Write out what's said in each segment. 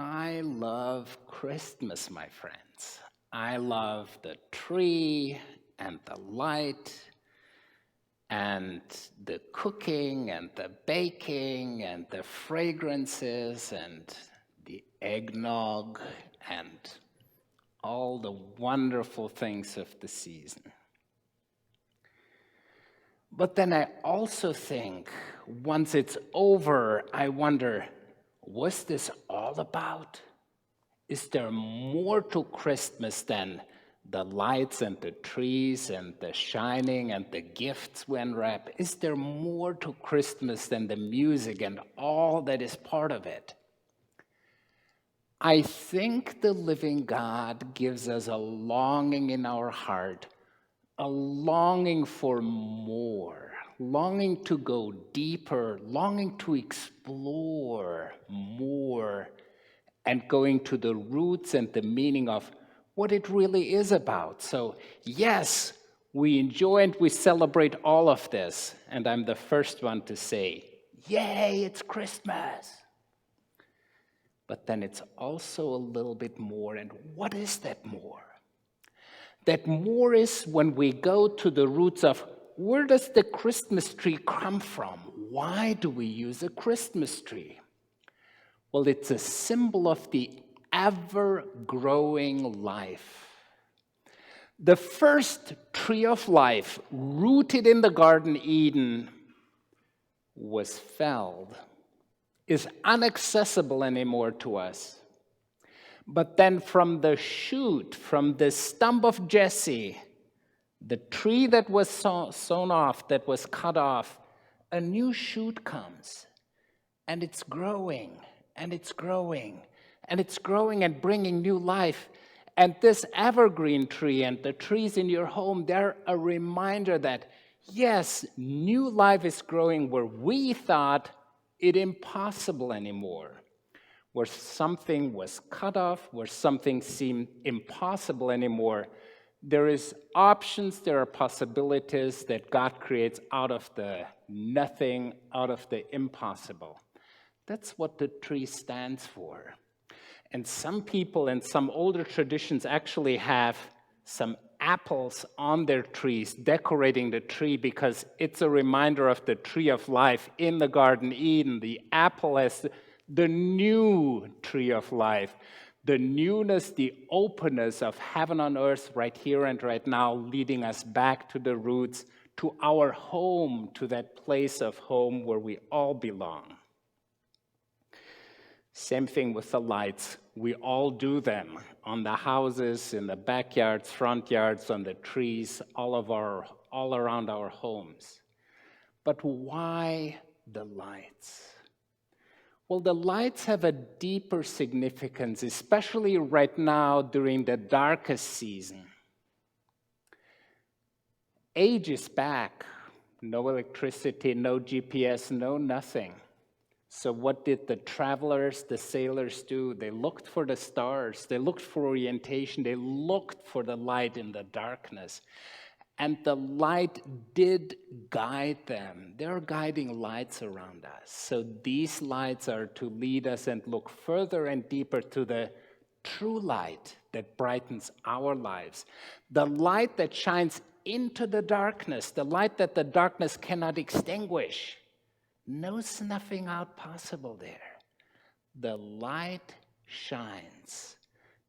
I love Christmas, my friends. I love the tree and the light and the cooking and the baking and the fragrances and the eggnog and all the wonderful things of the season. But then I also think, once it's over, I wonder, what's this all about? Is there more to Christmas than the lights and the trees and the shining and the gifts we unwrap? Is there more to Christmas than the music and all that is part of it? I think the living God gives us a longing in our heart, a longing for more, longing to go deeper, longing to explore more, and going to the roots and the meaning of what it really is about. So, yes, we enjoy and we celebrate all of this, and I'm the first one to say, yay, it's Christmas. But then it's also a little bit more, and what is that more? That more is when we go to the roots of where does the Christmas tree come from? Why do we use a Christmas tree? Well, it's a symbol of the ever-growing life. The first tree of life, rooted in the Garden Eden, was felled, is inaccessible anymore to us. But then from the shoot, from the stump of Jesse, the tree that was sown off, that was cut off, a new shoot comes. And it's growing, and it's growing, and it's growing and bringing new life. And this evergreen tree and the trees in your home, they're a reminder that, yes, new life is growing where we thought it impossible anymore. Where something was cut off, where something seemed impossible anymore, there is options, there are possibilities that God creates out of the nothing, out of the impossible. That's what the tree stands for. And some people in some older traditions actually have some apples on their trees, decorating the tree because it's a reminder of the tree of life in the Garden Eden. The apple as the new tree of life, the newness, the openness of heaven on earth right here and right now, leading us back to the roots, to our home, to that place of home where we all belong. Same thing with the lights. We all do them on the houses, in the backyards, front yards, on the trees, all around our homes. But why the lights? Well, the lights have a deeper significance, especially right now during the darkest season. Ages back, no electricity, no GPS, no nothing. So what did the travelers, the sailors do? They looked for the stars, they looked for orientation, they looked for the light in the darkness. And the light did guide them. There are guiding lights around us. So these lights are to lead us and look further and deeper to the true light that brightens our lives. The light that shines into the darkness, the light that the darkness cannot extinguish. No snuffing out possible there. The light shines.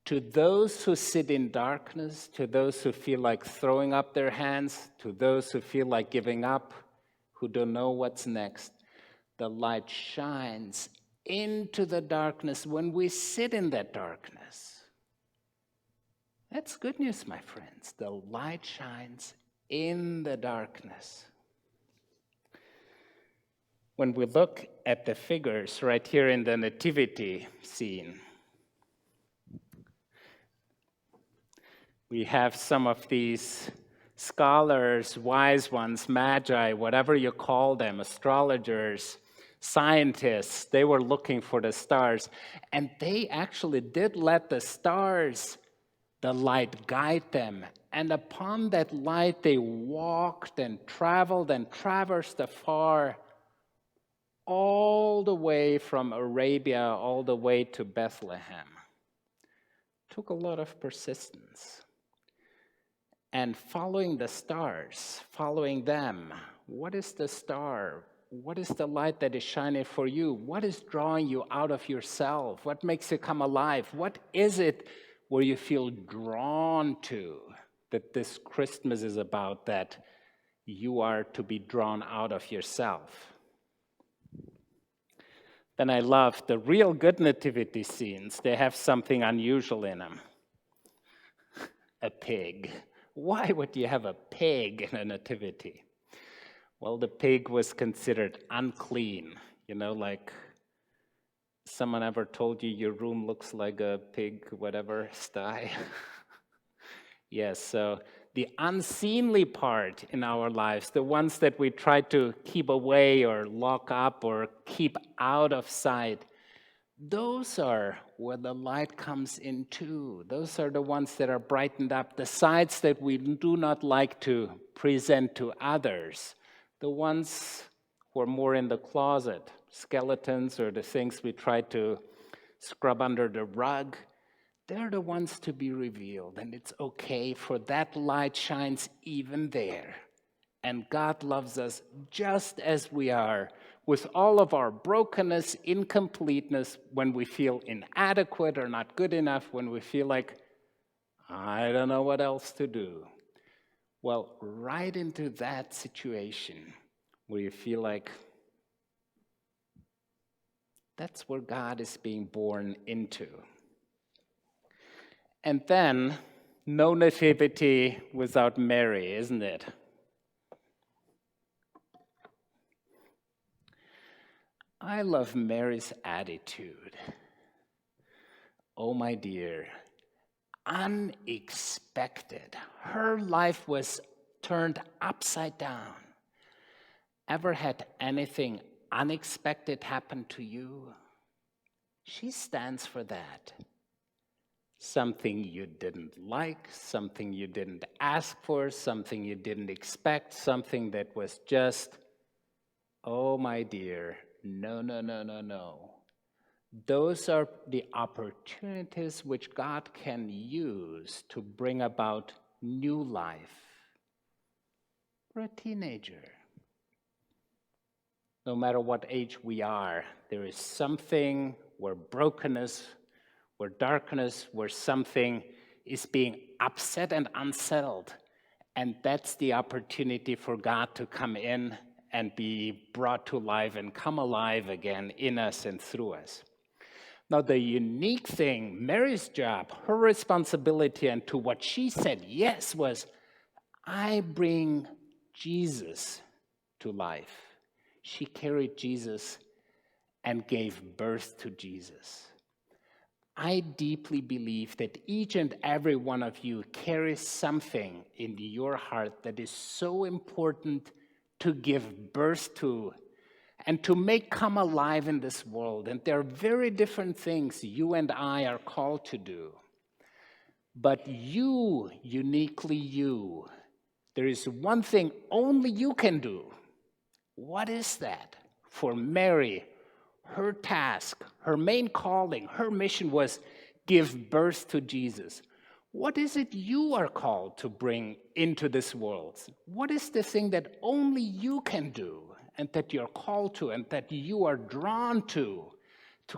To those who sit in darkness, to those who feel like throwing up their hands, to those who feel like giving up, who don't know what's next, the light shines into the darkness when we sit in that darkness. That's good news, my friends. The light shines in the darkness. When we look at the figures right here in the nativity scene, we have some of these scholars, wise ones, magi, whatever you call them, astrologers, scientists. They were looking for the stars, and they actually did let the stars, the light, guide them. And upon that light, they walked and traveled and traversed afar all the way from Arabia all the way to Bethlehem. Took a lot of persistence. And following the stars, following them, what is the star? What is the light that is shining for you? What is drawing you out of yourself? What makes you come alive? What is it where you feel drawn to that this Christmas is about, that you are to be drawn out of yourself? Then I love the real good nativity scenes. They have something unusual in them. A pig. Why would you have a pig in a nativity? Well, the pig was considered unclean. You know, like someone ever told you your room looks like a pig, whatever, sty? Yes, so the unseemly part in our lives, the ones that we try to keep away or lock up or keep out of sight, those are where the light comes in too. Those are the ones that are brightened up, the sides that we do not like to present to others, the ones who are more in the closet, skeletons or the things we try to scrub under the rug. They're the ones to be revealed, and it's okay, for that light shines even there. And God loves us just as we are, with all of our brokenness, incompleteness, when we feel inadequate or not good enough, when we feel like, I don't know what else to do. Well, right into that situation where you feel like that's where God is being born into. And then, no nativity without Mary, isn't it? I love Mary's attitude. Oh, my dear, unexpected. Her life was turned upside down. Ever had anything unexpected happen to you? She stands for that. Something you didn't like, something you didn't ask for, something you didn't expect, something that was just, oh, my dear, no, no, no, no, no. Those are the opportunities which God can use to bring about new life for a teenager. No matter what age we are, there is something where brokenness, where darkness, where something is being upset and unsettled. And that's the opportunity for God to come in and be brought to life and come alive again in us and through us. Now, the unique thing, Mary's job, her responsibility, and to what she said yes was, I bring Jesus to life. She carried Jesus and gave birth to Jesus. I deeply believe that each and every one of you carries something in your heart that is so important to give birth to and to make come alive in this world. And there are very different things you and I are called to do. But you, uniquely you, there is one thing only you can do. What is that? For Mary, her task, her main calling, her mission was give birth to Jesus. What is it you are called to bring into this world? What is the thing that only you can do and that you're called to and that you are drawn to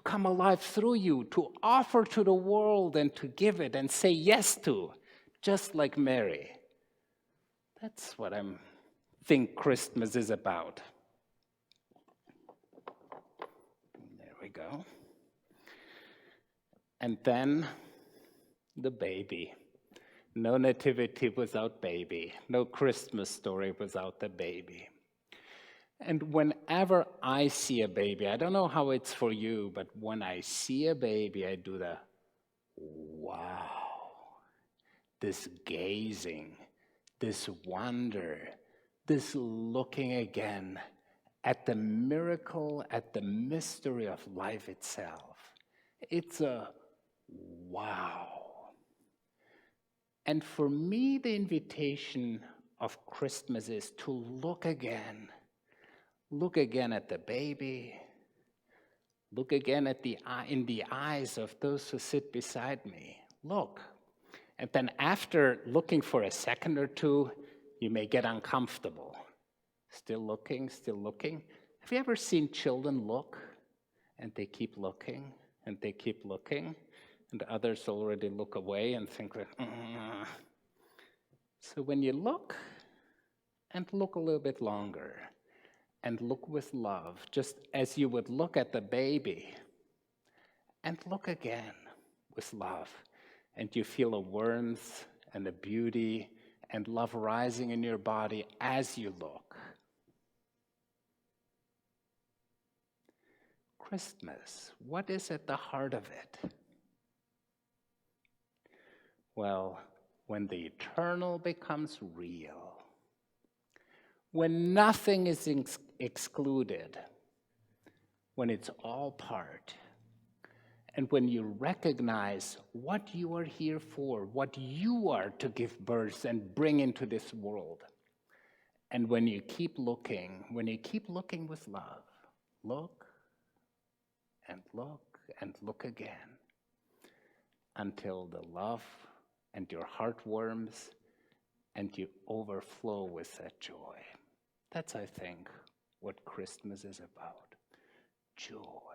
come alive through you, to offer to the world and to give it and say yes to, just like Mary? That's what I think Christmas is about. There we go. And then the baby. No nativity without baby. No Christmas story without the baby. And whenever I see a baby, I don't know how it's for you, but when I see a baby, I do the wow. This gazing, this wonder, this looking again at the miracle, at the mystery of life itself. It's a wow. And for me, the invitation of Christmas is to look again. Look again at the baby. Look again at in the eyes of those who sit beside me. Look. And then after looking for a second or two, you may get uncomfortable. Still looking, still looking. Have you ever seen children look and they keep looking and they keep looking and others already look away and think that, So when you look and look a little bit longer and look with love, just as you would look at the baby, and look again with love, and you feel a warmth and a beauty and love rising in your body as you look. Christmas, what is at the heart of it? Well, when the eternal becomes real, when nothing is excluded, when it's all part, and when you recognize what you are here for, what you are to give birth and bring into this world, and when you keep looking with love, look and look and look again, until the love and your heart warms and you overflow with that joy. That's, I think, what Christmas is about. Joy.